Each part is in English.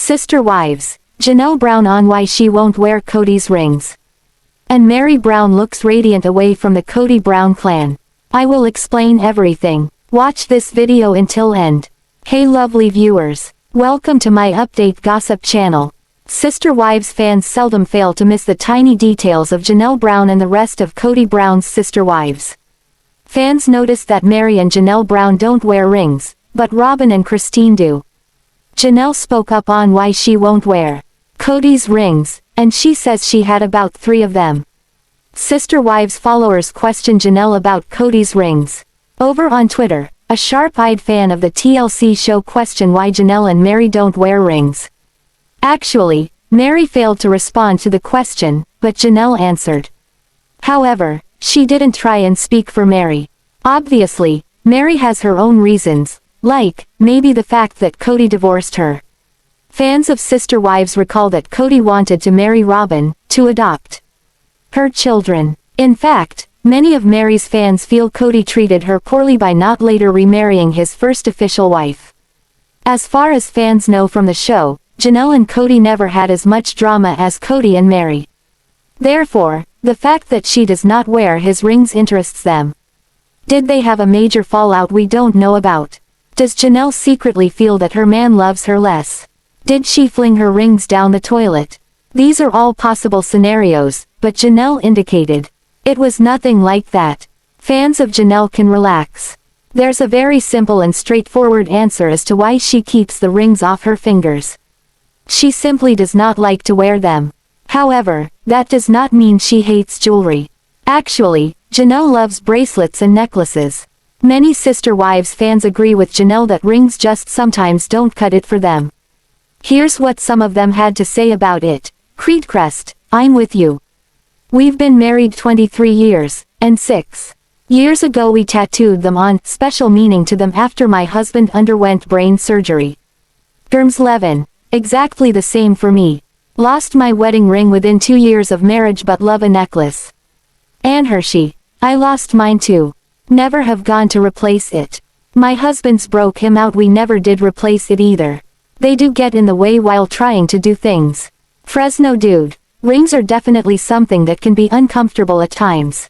Sister Wives, Janelle Brown on why she won't wear Kody's rings. And Meri Brown looks radiant away from the Kody Brown clan. I will explain everything. Watch this video until end. Hey lovely viewers. Welcome to my update gossip channel. Sister Wives fans seldom fail to miss the tiny details of Janelle Brown and the rest of Kody Brown's sister wives. Fans noticed that Meri and Janelle Brown don't wear rings, but Robyn and Christine do. Janelle spoke up on why she won't wear Kody's rings, and she says she had about 3 of them. Sister Wives followers question Janelle about Kody's rings. Over on Twitter, a sharp-eyed fan of the TLC show questioned why Janelle and Meri don't wear rings. Actually, Meri failed to respond to the question, but Janelle answered. However, she didn't try and speak for Meri. Obviously, Meri has her own reasons, like, maybe the fact that Kody divorced her. Fans of Sister Wives recall that Kody wanted to marry Robyn, to adopt her children. In fact, many of Meri's fans feel Kody treated her poorly by not later remarrying his first official wife. As far as fans know from the show, Janelle and Kody never had as much drama as Kody and Meri. Therefore, the fact that she does not wear his rings interests them. Did they have a major fallout we don't know about? Does Janelle secretly feel that her man loves her less? Did she fling her rings down the toilet? These are all possible scenarios, but Janelle indicated it was nothing like that. Fans of Janelle can relax. There's a very simple and straightforward answer as to why she keeps the rings off her fingers. She simply does not like to wear them. However, that does not mean she hates jewelry. Actually, Janelle loves bracelets and necklaces. Many Sister Wives fans agree with Janelle that rings just sometimes don't cut it for them. Here's what some of them had to say about it. Creedcrest, I'm with you. We've been married 23 years, and 6 years ago we tattooed them on, special meaning to them after my husband underwent brain surgery. Germs11, exactly the same for me. Lost my wedding ring within 2 years of marriage but love a necklace. Anne Hershey, I lost mine too. Never have gone to replace it. My husband's broke him out, we never did replace it either. They do get in the way while trying to do things. Fresno dude, rings are definitely something that can be uncomfortable at times.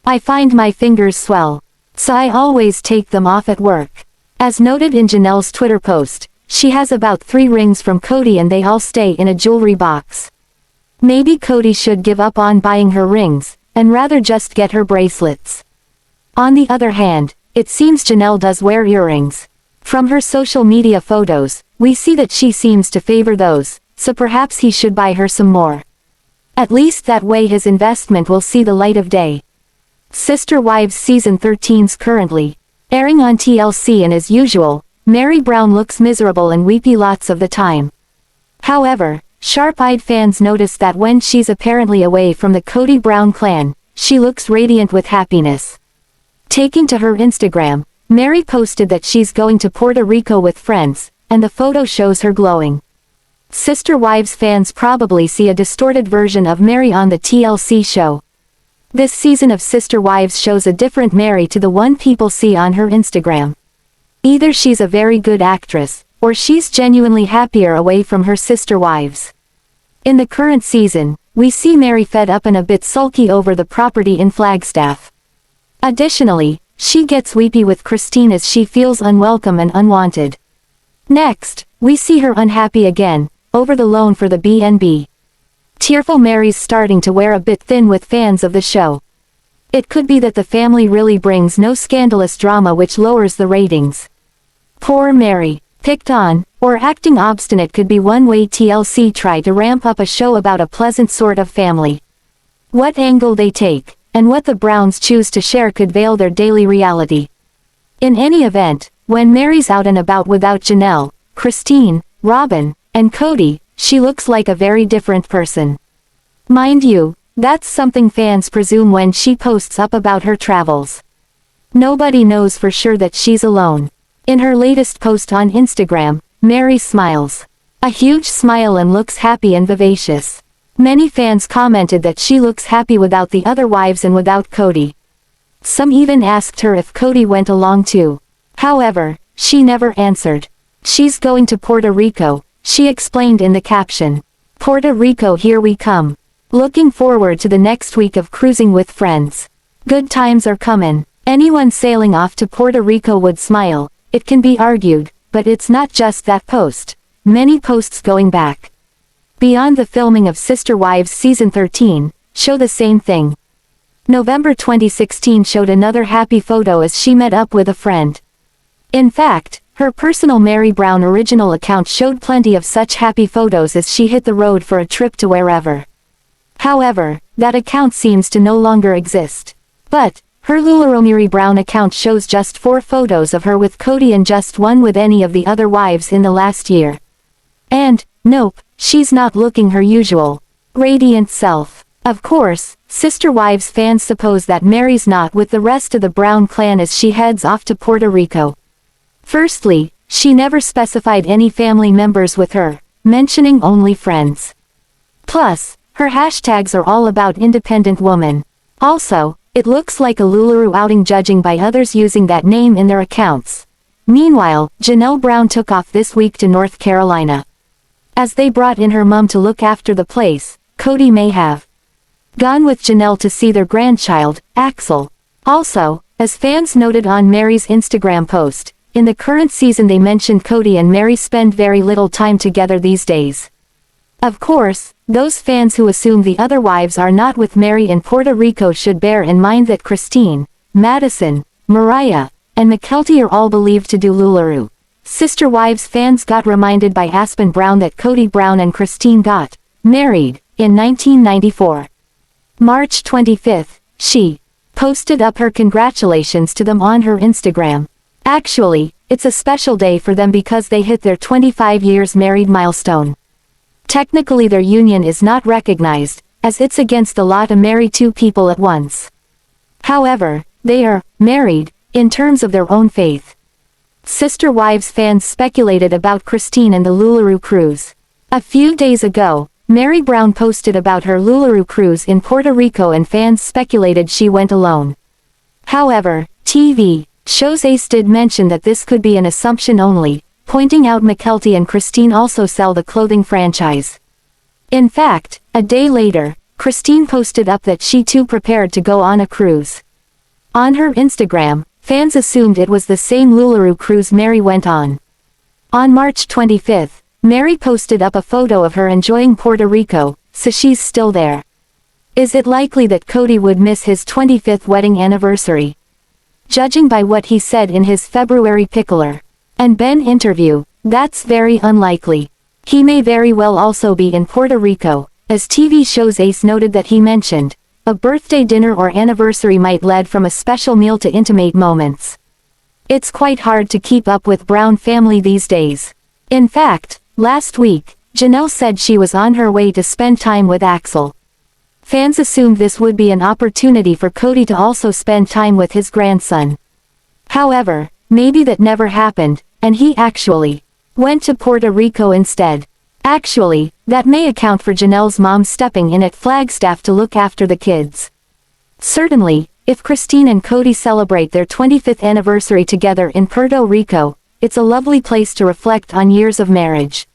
I find my fingers swell, so I always take them off at work. As noted in Janelle's Twitter post, she has about 3 rings from Kody and they all stay in a jewelry box. Maybe Kody should give up on buying her rings, and rather just get her bracelets. On the other hand, it seems Janelle does wear earrings. From her social media photos, we see that she seems to favor those, so perhaps he should buy her some more. At least that way his investment will see the light of day. Sister Wives Season 13's currently airing on TLC, and as usual, Meri Brown looks miserable and weepy lots of the time. However, sharp-eyed fans notice that when she's apparently away from the Kody Brown clan, she looks radiant with happiness. Taking to her Instagram, Meri posted that she's going to Puerto Rico with friends, and the photo shows her glowing. Sister Wives fans probably see a distorted version of Meri on the TLC show. This season of Sister Wives shows a different Meri to the one people see on her Instagram. Either she's a very good actress, or she's genuinely happier away from her sister wives. In the current season, we see Meri fed up and a bit sulky over the property in Flagstaff. Additionally, she gets weepy with Christine as she feels unwelcome and unwanted. Next, we see her unhappy again, over the loan for the B&B. Tearful Meri's starting to wear a bit thin with fans of the show. It could be that the family really brings no scandalous drama which lowers the ratings. Poor Meri, picked on, or acting obstinate could be one way TLC tried to ramp up a show about a pleasant sort of family. What angle they take, and what the Browns choose to share could veil their daily reality. In any event, when Meri's out and about without Janelle, Christine, Robyn, and Kody, she looks like a very different person. Mind you, that's something fans presume when she posts up about her travels. Nobody knows for sure that she's alone. In her latest post on Instagram, Meri smiles. A huge smile and looks happy and vivacious. Many fans commented that she looks happy without the other wives and without Kody. Some even asked her if Kody went along too. However, she never answered. She's going to Puerto Rico, she explained in the caption. Puerto Rico, here we come. Looking forward to the next week of cruising with friends. Good times are comin'. Anyone sailing off to Puerto Rico would smile, it can be argued, but it's not just that post. Many posts going back beyond the filming of Sister Wives Season 13, show the same thing. November 2016 showed another happy photo as she met up with a friend. In fact, her personal Meri Brown original account showed plenty of such happy photos as she hit the road for a trip to wherever. However, that account seems to no longer exist. But, her Meri Brown account shows just 4 photos of her with Kody and just 1 with any of the other wives in the last year. And, nope, she's not looking her usual radiant self. Of course, Sister Wives fans suppose that Meri's not with the rest of the Brown clan as she heads off to Puerto Rico. Firstly, she never specified any family members with her, mentioning only friends. Plus, her hashtags are all about independent woman. Also, it looks like a LuLaRoe outing judging by others using that name in their accounts. Meanwhile, Janelle Brown took off this week to North Carolina. As they brought in her mum to look after the place, Kody may have gone with Janelle to see their grandchild, Axel. Also, as fans noted on Meri's Instagram post, in the current season they mentioned Kody and Meri spend very little time together these days. Of course, those fans who assume the other wives are not with Meri in Puerto Rico should bear in mind that Christine, Madison, Mariah, and Mykelti are all believed to do LuLaRoe. Sister Wives fans got reminded by Aspen Brown that Kody Brown and Christine got married in 1994. March 25th, she posted up her congratulations to them on her Instagram. Actually, it's a special day for them because they hit their 25 years married milestone. Technically their union is not recognized, as it's against the law to marry 2 people at once. However, they are married in terms of their own faith. Sister Wives fans speculated about Christine and the LuLaRoe cruise. A few days ago, Meri Brown posted about her LuLaRoe cruise in Puerto Rico and fans speculated she went alone. However, TV shows Ace did mention that this could be an assumption only, pointing out Mykelti and Christine also sell the clothing franchise. In fact, a day later, Christine posted up that she too prepared to go on a cruise. On her Instagram, fans assumed it was the same LuLaRoe cruise Meri went on. On March 25th, Meri posted up a photo of her enjoying Puerto Rico, so she's still there. Is it likely that Kody would miss his 25th wedding anniversary? Judging by what he said in his February Pickler and Ben interview, that's very unlikely. He may very well also be in Puerto Rico, as TV shows Ace noted that he mentioned a birthday dinner or anniversary might lead from a special meal to intimate moments. It's quite hard to keep up with Brown family these days. In fact, last week, Janelle said she was on her way to spend time with Axel. Fans assumed this would be an opportunity for Kody to also spend time with his grandson. However, maybe that never happened, and he actually went to Puerto Rico instead. Actually, that may account for Janelle's mom stepping in at Flagstaff to look after the kids. Certainly, if Christine and Kody celebrate their 25th anniversary together in Puerto Rico, it's a lovely place to reflect on years of marriage.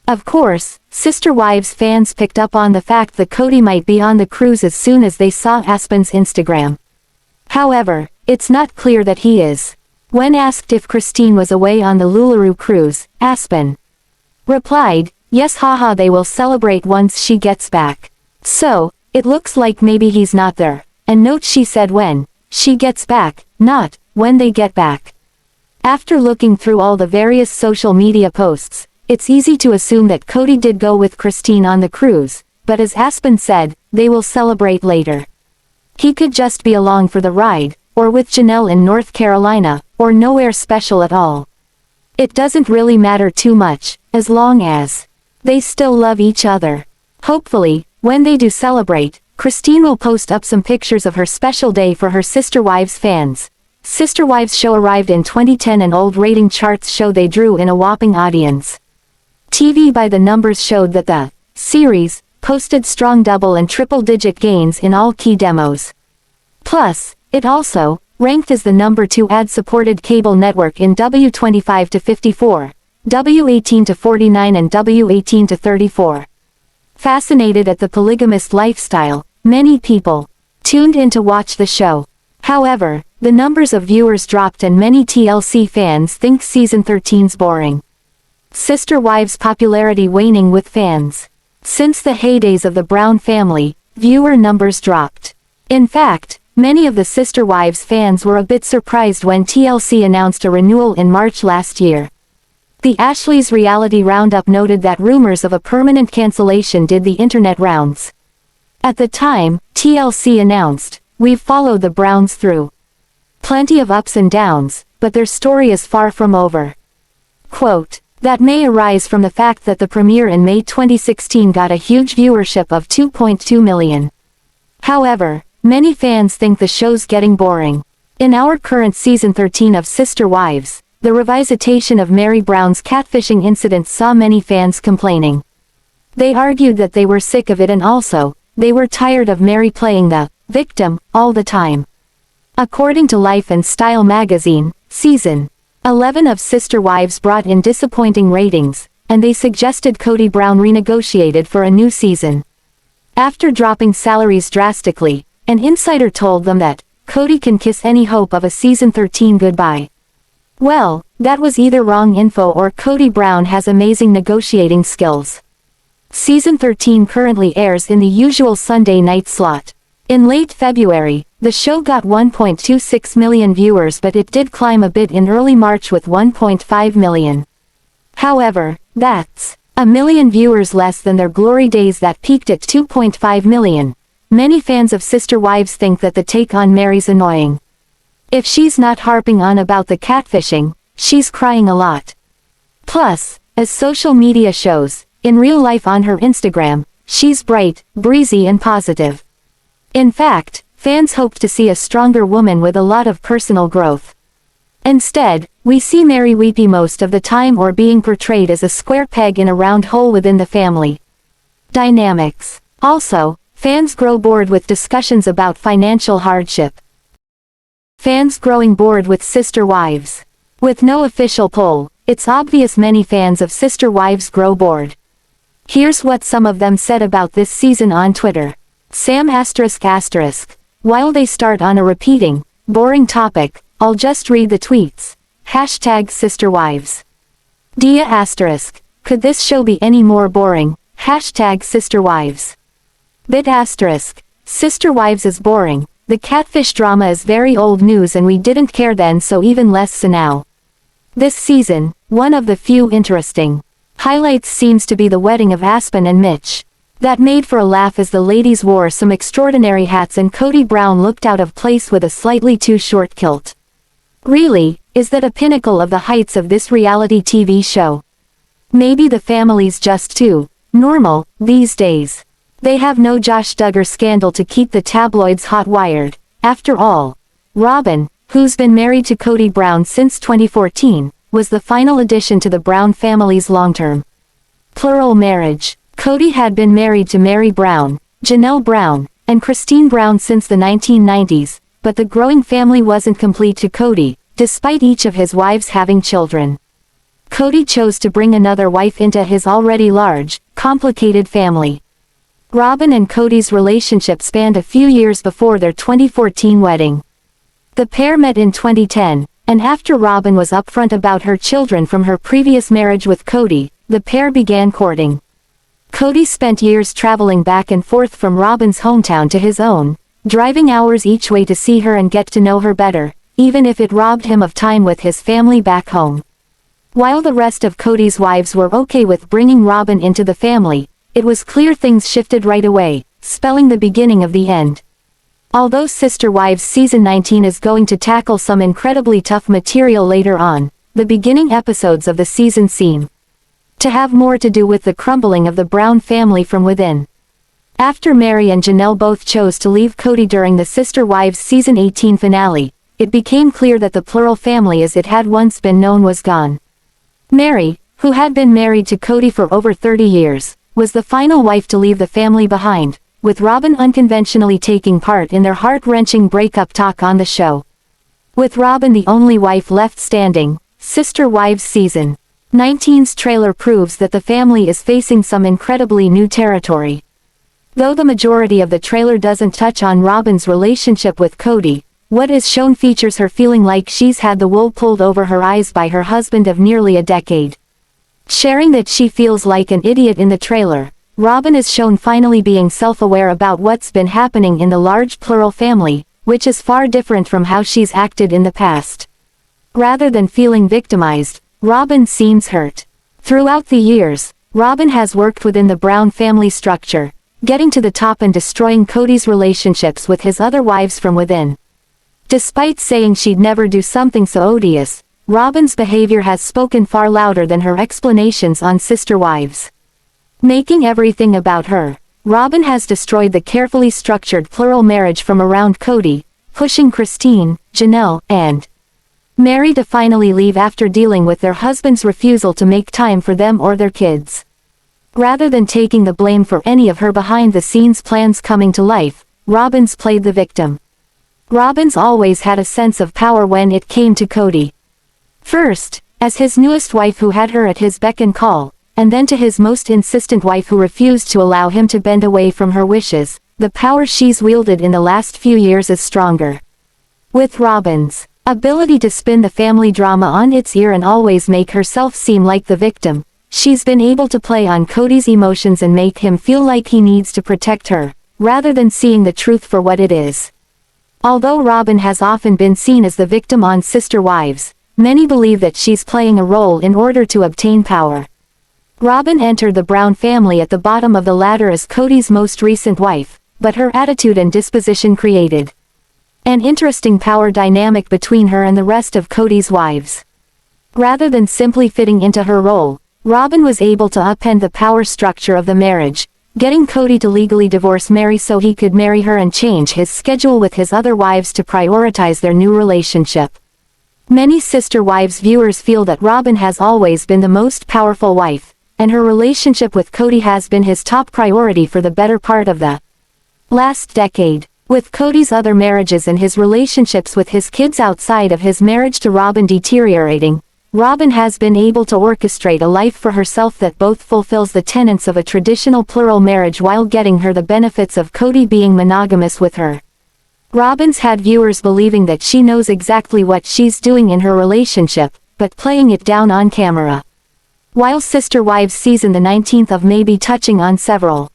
Of course, Sister Wives fans picked up on the fact that Kody might be on the cruise as soon as they saw Aspen's Instagram. However, it's not clear that he is. When asked if Christine was away on the LuLaRoe cruise, Aspen replied, "Yes, haha, they will celebrate once she gets back." So, it looks like maybe he's not there. And note she said when she gets back, not when they get back. After looking through all the various social media posts, it's easy to assume that Kody did go with Christine on the cruise, but as Aspen said, they will celebrate later. He could just be along for the ride, or with Janelle in North Carolina, or nowhere special at all. It doesn't really matter too much, as long as they still love each other. Hopefully, when they do celebrate, Christine will post up some pictures of her special day for her Sister Wives fans. Sister Wives show arrived in 2010 and old rating charts show they drew in a whopping audience. TV by the numbers showed that the series posted strong double and triple-digit gains in all key demos. Plus, it also ranked as the #2 ad-supported cable network in W 25 to 54, W18 to 49 and W18 to 34. Fascinated at the polygamist lifestyle, many people tuned in to watch the show. However, the numbers of viewers dropped and many TLC fans think season 13's boring. Sister Wives' popularity waning with fans. Since the heydays of the Brown family, viewer numbers dropped. In fact, many of the Sister Wives fans were a bit surprised when TLC announced a renewal in March last year. The Ashley's Reality Roundup noted that rumors of a permanent cancellation did the internet rounds. At the time, TLC announced, "We've followed the Browns through plenty of ups and downs, but their story is far from over." Quote, that may arise from the fact that the premiere in May 2016 got a huge viewership of 2.2 million. However, many fans think the show's getting boring. In our current season 13 of Sister Wives, the revisitation of Meri Brown's catfishing incident saw many fans complaining. They argued that they were sick of it and also, they were tired of Meri playing the victim all the time. According to Life and Style magazine, Season 11 of Sister Wives brought in disappointing ratings, and they suggested Kody Brown renegotiated for a new season. After dropping salaries drastically, an insider told them that Kody can kiss any hope of a season 13 goodbye. Well, that was either wrong info or Kody Brown has amazing negotiating skills. Season 13 currently airs in the usual Sunday night slot. In late February, the show got 1.26 million viewers, but it did climb a bit in early March with 1.5 million. However, that's a million viewers less than their glory days that peaked at 2.5 million. Many fans of Sister Wives think that the take on Meri's annoying. If she's not harping on about the catfishing, she's crying a lot. Plus, as social media shows, in real life on her Instagram, she's bright, breezy and positive. In fact, fans hoped to see a stronger woman with a lot of personal growth. Instead, we see Meri weepy most of the time or being portrayed as a square peg in a round hole within the family dynamics. Also, fans grow bored with discussions about financial hardship. Fans growing bored with Sister Wives. With no official poll, it's obvious many fans of Sister Wives grow bored. Here's what some of them said about this season on Twitter. Sam ***, while they start on a repeating, boring topic, I'll just read the tweets. #Sister Wives. Dia ***, could this show be any more boring? #Sister Wives. Bit ***, Sister Wives is boring. The catfish drama is very old news and we didn't care then, so even less so now. This season, one of the few interesting highlights seems to be the wedding of Aspen and Mitch. That made for a laugh as the ladies wore some extraordinary hats and Kody Brown looked out of place with a slightly too short kilt. Really, is that a pinnacle of the heights of this reality TV show? Maybe the family's just too normal these days. They have no Josh Duggar scandal to keep the tabloids hot-wired. After all, Robyn, who's been married to Kody Brown since 2014, was the final addition to the Brown family's long-term plural marriage. Kody had been married to Meri Brown, Janelle Brown, and Christine Brown since the 1990s, but the growing family wasn't complete to Kody, despite each of his wives having children. Kody chose to bring another wife into his already large, complicated family. Robyn and Kody's relationship spanned a few years before their 2014 wedding. The pair met in 2010, and after Robyn was upfront about her children from her previous marriage with Kody, the pair began courting. Kody spent years traveling back and forth from Robyn's hometown to his own, driving hours each way to see her and get to know her better, even if it robbed him of time with his family back home. While the rest of Kody's wives were okay with bringing Robyn into the family, it was clear things shifted right away, spelling the beginning of the end. Although Sister Wives Season 19 is going to tackle some incredibly tough material later on, the beginning episodes of the season seem to have more to do with the crumbling of the Brown family from within. After Meri and Janelle both chose to leave Kody during the Sister Wives Season 18 finale, it became clear that the plural family as it had once been known was gone. Meri, who had been married to Kody for over 30 years, was the final wife to leave the family behind, with Robyn unconventionally taking part in their heart-wrenching breakup talk on the show. With Robyn the only wife left standing, Sister Wives Season 19's trailer proves that the family is facing some incredibly new territory. Though the majority of the trailer doesn't touch on Robyn's relationship with Kody, what is shown features her feeling like she's had the wool pulled over her eyes by her husband of nearly a decade. Sharing that she feels like an idiot in the trailer, Robyn is shown finally being self-aware about what's been happening in the large plural family, which is far different from how she's acted in the past. Rather than feeling victimized, Robyn seems hurt. Throughout the years, Robyn has worked within the Brown family structure, getting to the top and destroying Kody's relationships with his other wives from within. Despite saying she'd never do something so odious, Robyn's behavior has spoken far louder than her explanations on sister wives. Making everything about her, Robyn has destroyed the carefully structured plural marriage from around Kody, pushing Christine, Janelle, and Meri to finally leave after dealing with their husband's refusal to make time for them or their kids. Rather than taking the blame for any of her behind-the-scenes plans coming to life, Robyn's played the victim. Robyn's always had a sense of power when it came to Kody. First, as his newest wife who had her at his beck and call, and then to his most insistent wife who refused to allow him to bend away from her wishes, the power she's wielded in the last few years is stronger. With Robyn's ability to spin the family drama on its ear and always make herself seem like the victim, she's been able to play on Kody's emotions and make him feel like he needs to protect her, rather than seeing the truth for what it is. Although Robyn has often been seen as the victim on Sister Wives, many believe that she's playing a role in order to obtain power. Robyn entered the Brown family at the bottom of the ladder as Kody's most recent wife, but her attitude and disposition created an interesting power dynamic between her and the rest of Kody's wives. Rather than simply fitting into her role, Robyn was able to upend the power structure of the marriage, getting Kody to legally divorce Meri so he could marry her and change his schedule with his other wives to prioritize their new relationship. Many Sister Wives viewers feel that Robyn has always been the most powerful wife, and her relationship with Kody has been his top priority for the better part of the last decade. With Kody's other marriages and his relationships with his kids outside of his marriage to Robyn deteriorating, Robyn has been able to orchestrate a life for herself that both fulfills the tenets of a traditional plural marriage while getting her the benefits of Kody being monogamous with her. Robyn's had viewers believing that she knows exactly what she's doing in her relationship, but playing it down on camera. While Sister Wives season the 19th of may be touching on several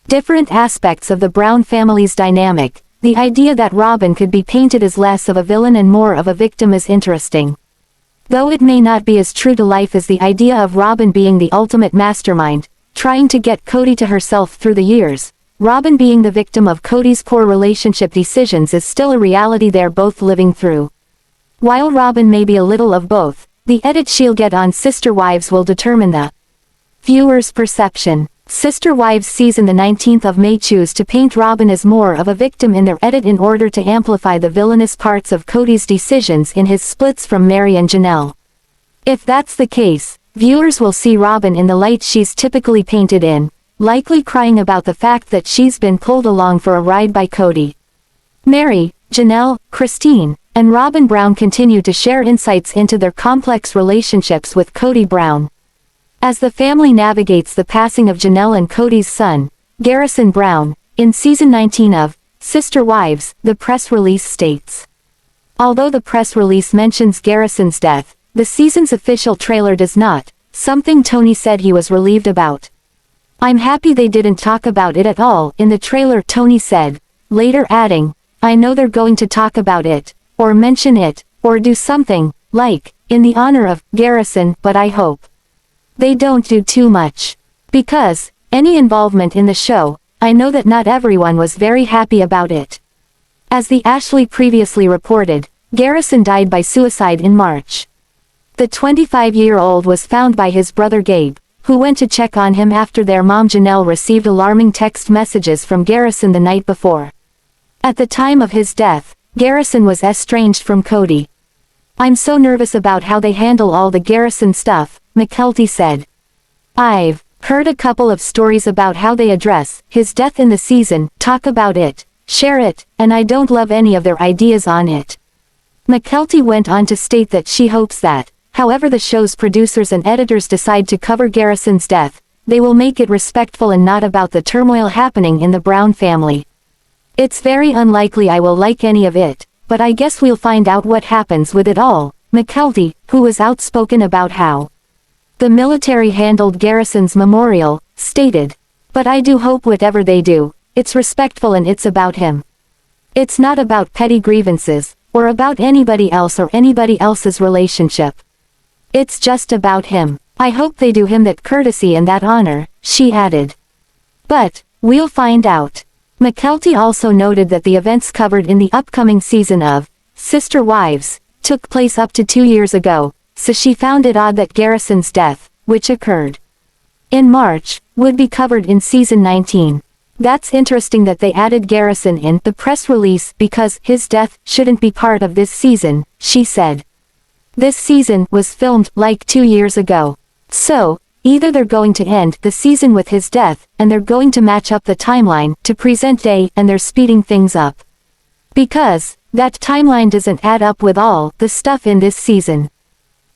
different aspects of the Brown family's dynamic, the idea that Robyn could be painted as less of a villain and more of a victim is interesting. Though it may not be as true to life as the idea of Robyn being the ultimate mastermind, trying to get Kody to herself through the years, Robyn being the victim of Kody's poor relationship decisions is still a reality they're both living through. While Robyn may be a little of both, the edit she'll get on Sister Wives will determine the viewer's perception. Sister Wives season the 19th of May choose to paint Robyn as more of a victim in their edit in order to amplify the villainous parts of Kody's decisions in his splits from Meri and Janelle. If that's the case, viewers will see Robyn in the light she's typically painted in, likely crying about the fact that she's been pulled along for a ride by Kody. Meri, Janelle, Christine, and Robyn Brown continue to share insights into their complex relationships with Kody Brown. As the family navigates the passing of Janelle and Kody's son, Garrison Brown, in season 19 of Sister Wives, the press release states. Although the press release mentions Garrison's death, the season's official trailer does not, something Tony said he was relieved about. "I'm happy they didn't talk about it at all in the trailer," Tony said, later adding, "I know they're going to talk about it, or mention it, or do something, like, in the honor of Garrison, but I hope they don't do too much. Because, any involvement in the show, I know that not everyone was very happy about it." As the Ashley previously reported, Garrison died by suicide in March. The 25-year-old was found by his brother Gabe, who went to check on him after their mom Janelle received alarming text messages from Garrison the night before. At the time of his death, Garrison was estranged from Kody. "I'm so nervous about how they handle all the Garrison stuff," Mykelti said. "I've heard a couple of stories about how they address his death in the season, talk about it, share it, and I don't love any of their ideas on it." Mykelti went on to state that she hopes that However the show's producers and editors decide to cover Garrison's death, they will make it respectful and not about the turmoil happening in the Brown family. It's very unlikely I will like any of it, but I guess we'll find out what happens with it all, Mykelti, who was outspoken about how the military handled Garrison's memorial, stated. But I do hope whatever they do, it's respectful and it's about him. It's not about petty grievances, or about anybody else or anybody else's relationship. It's just about him. I hope they do him that courtesy and that honor, she added. But, we'll find out. Mykelti also noted that the events covered in the upcoming season of Sister Wives took place up to 2 years ago, so she found it odd that Garrison's death, which occurred in March, would be covered in season 19. That's interesting that they added Garrison in the press release because his death shouldn't be part of this season, she said. This season was filmed like 2 years ago. So, either they're going to end the season with his death, and they're going to match up the timeline to present day and they're speeding things up. Because, that timeline doesn't add up with all the stuff in this season.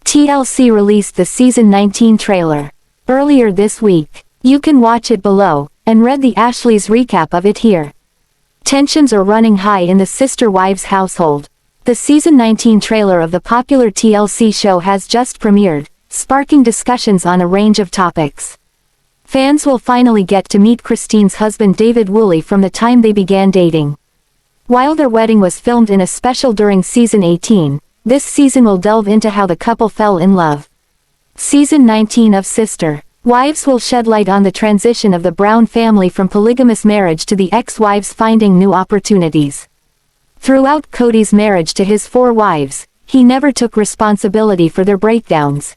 TLC released the season 19 trailer earlier this week. You can watch it below, and read the Ashley's recap of it here. Tensions are running high in the Sister Wives household. The season 19 trailer of the popular TLC show has just premiered, sparking discussions on a range of topics. Fans will finally get to meet Christine's husband David Woolley from the time they began dating. While their wedding was filmed in a special during season 18, this season will delve into how the couple fell in love. Season 19 of Sister Wives will shed light on the transition of the Brown family from polygamous marriage to the ex-wives finding new opportunities. Throughout Kody's marriage to his 4 wives, he never took responsibility for their breakdowns.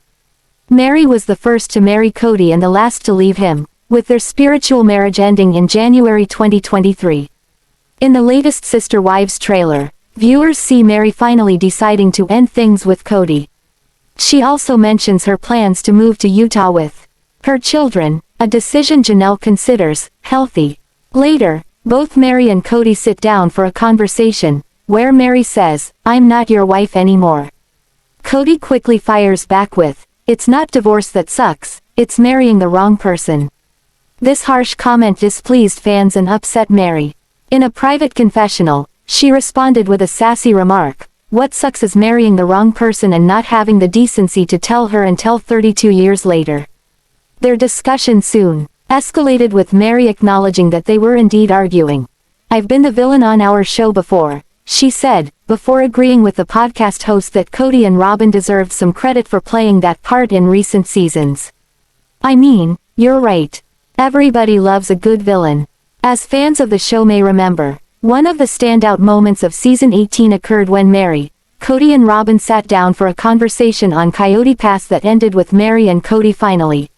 Meri was the first to marry Kody and the last to leave him, with their spiritual marriage ending in January 2023. In the latest Sister Wives trailer, viewers see Meri finally deciding to end things with Kody. She also mentions her plans to move to Utah with her children, a decision Janelle considers healthy. Later, both Meri and Kody sit down for a conversation, where Meri says, "I'm not your wife anymore." Kody quickly fires back with, "It's not divorce that sucks, it's marrying the wrong person." This harsh comment displeased fans and upset Meri. In a private confessional, she responded with a sassy remark, "What sucks is marrying the wrong person and not having the decency to tell her until 32 years later." Their discussion soon escalated with Meri acknowledging that they were indeed arguing. "I've been the villain on our show before," she said, before agreeing with the podcast host that Kody and Robyn deserved some credit for playing that part in recent seasons. "I mean, you're right. Everybody loves a good villain." As fans of the show may remember, one of the standout moments of season 18 occurred when Meri, Kody and Robyn sat down for a conversation on Coyote Pass that ended with Meri and Kody finally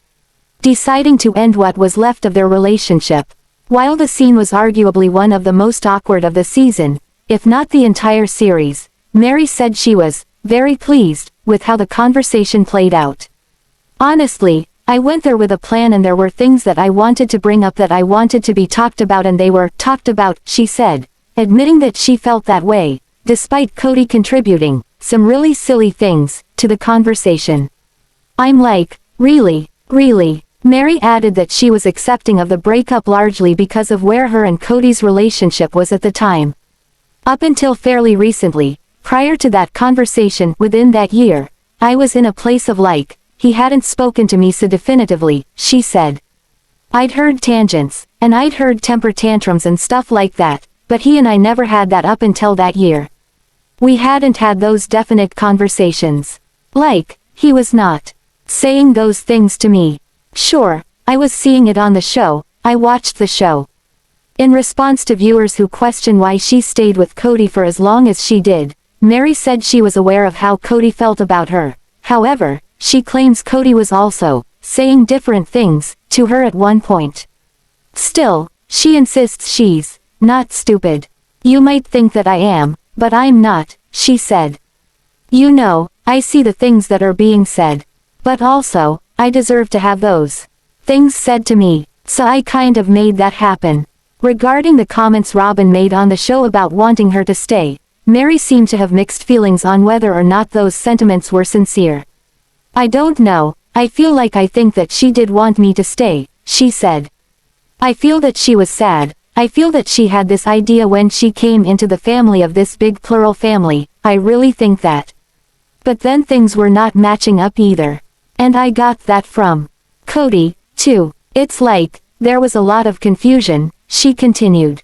deciding to end what was left of their relationship. While the scene was arguably one of the most awkward of the season, if not the entire series, Meri said she was very pleased with how the conversation played out. "Honestly, I went there with a plan and there were things that I wanted to bring up that I wanted to be talked about and they were talked about," she said, admitting that she felt that way, despite Kody contributing some really silly things to the conversation. "I'm like, really. Meri added that she was accepting of the breakup largely because of where her and Kody's relationship was at the time. "Up until fairly recently, prior to that conversation within that year, I was in a place of like, he hadn't spoken to me so definitively," she said. "I'd heard tangents, and I'd heard temper tantrums and stuff like that, but he and I never had that up until that year. We hadn't had those definite conversations. Like, he was not saying those things to me. Sure, I was seeing it on the show, I watched the show." In response to viewers who question why she stayed with Kody for as long as she did, Meri said she was aware of how Kody felt about her. However, she claims Kody was also saying different things to her at one point. Still, she insists she's not stupid. "You might think that I am, but I'm not," she said. "You know, I see the things that are being said. But also, I deserve to have those things said to me, so I kind of made that happen." Regarding the comments Robyn made on the show about wanting her to stay, Meri seemed to have mixed feelings on whether or not those sentiments were sincere. I don't know, I feel like I think that she did want me to stay, she said. I feel that she was sad, I feel that she had this idea when she came into the family of this big plural family, I really think that. But then things were not matching up either. And I got that from Kody, too. It's like, there was a lot of confusion, she continued.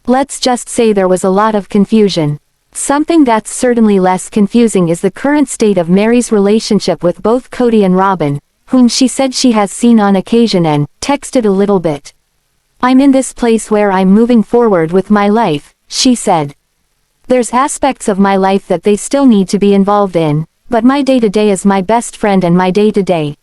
Let's just say there was a lot of confusion. Something that's certainly less confusing is the current state of Meri's relationship with both Kody and Robyn, whom she said she has seen on occasion and texted a little bit. I'm in this place where I'm moving forward with my life, she said. There's aspects of my life that they still need to be involved in, but my day-to-day is my best friend and my day-to-day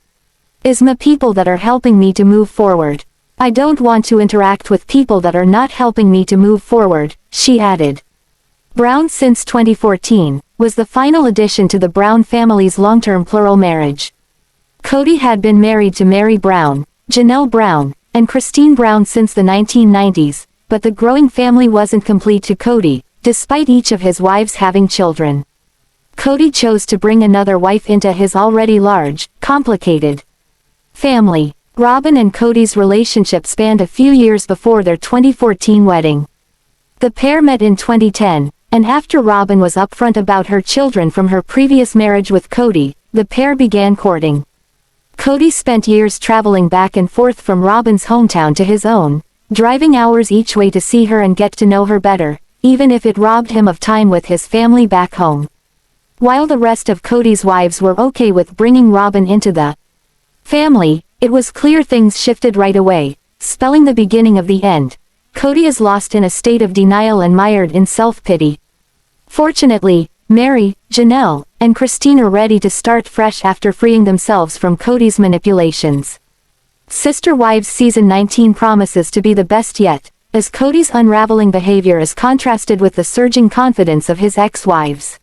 is my people that are helping me to move forward. I don't want to interact with people that are not helping me to move forward, she added. Brown since 2014, was the final addition to the Brown family's long-term plural marriage. Kody had been married to Meri Brown, Janelle Brown, and Christine Brown since the 1990s, but the growing family wasn't complete to Kody, despite each of his wives having children. Kody chose to bring another wife into his already large, complicated family. Robyn and Kody's relationship spanned a few years before their 2014 wedding. The pair met in 2010, and after Robyn was upfront about her children from her previous marriage with Kody, the pair began courting. Kody spent years traveling back and forth from Robyn's hometown to his own, driving hours each way to see her and get to know her better, even if it robbed him of time with his family back home. While the rest of Kody's wives were okay with bringing Robyn into the family, it was clear things shifted right away, spelling the beginning of the end. Kody is lost in a state of denial and mired in self-pity. Fortunately, Meri, Janelle, and Christine are ready to start fresh after freeing themselves from Kody's manipulations. Sister Wives Season 19 promises to be the best yet, as Kody's unraveling behavior is contrasted with the surging confidence of his ex-wives.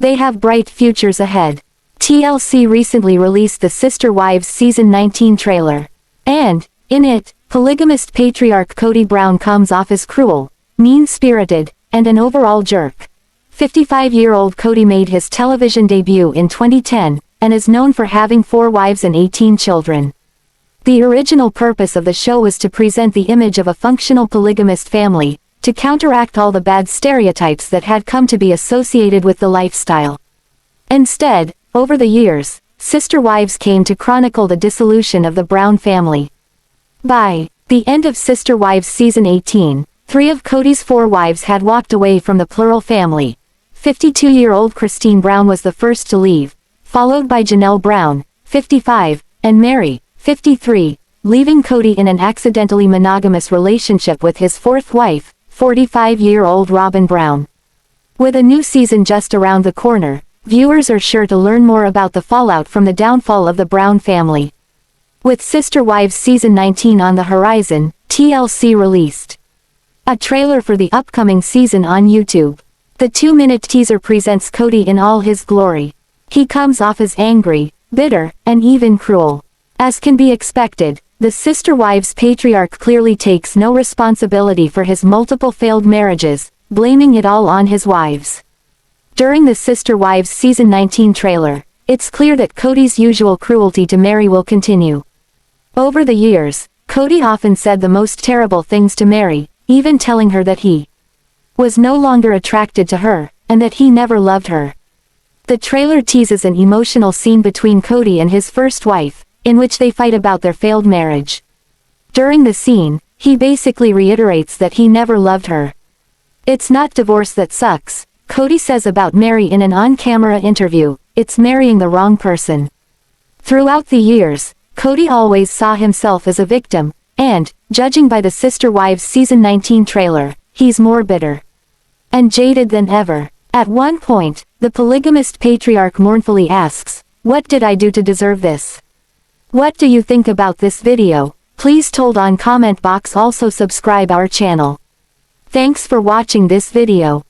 They have bright futures ahead. TLC recently released the Sister Wives Season 19 trailer. And, in it, polygamist patriarch Kody Brown comes off as cruel, mean-spirited, and an overall jerk. 55-year-old Kody made his television debut in 2010, and is known for having 4 wives and 18 children. The original purpose of the show was to present the image of a functional polygamist family, to counteract all the bad stereotypes that had come to be associated with the lifestyle. Instead, over the years, Sister Wives came to chronicle the dissolution of the Brown family. By the end of Sister Wives Season 18, 3 of Kody's 4 wives had walked away from the plural family. 52-year-old Christine Brown was the first to leave, followed by Janelle Brown, 55, and Meri, 53, leaving Kody in an accidentally monogamous relationship with his 4th wife, 45-year-old Robyn Brown. With a new season just around the corner, viewers are sure to learn more about the fallout from the downfall of the Brown family. With Sister Wives Season 19 on the horizon, TLC released a trailer for the upcoming season on YouTube. The 2-minute teaser presents Kody in all his glory. He comes off as angry, bitter, and even cruel. As can be expected, the Sister Wives patriarch clearly takes no responsibility for his multiple failed marriages, blaming it all on his wives. During the Sister Wives Season 19 trailer, it's clear that Kody's usual cruelty to Meri will continue. Over the years, Kody often said the most terrible things to Meri, even telling her that he was no longer attracted to her, and that he never loved her. The trailer teases an emotional scene between Kody and his first wife, in which they fight about their failed marriage. During the scene, he basically reiterates that he never loved her. It's not divorce that sucks, Kody says about Meri in an on-camera interview, it's marrying the wrong person. Throughout the years, Kody always saw himself as a victim, and, judging by the Sister Wives Season 19 trailer, he's more bitter and jaded than ever. At one point, the polygamist patriarch mournfully asks, "What did I do to deserve this?" What do you think about this video? Please told on comment box. Also subscribe our channel. Thanks for watching this video.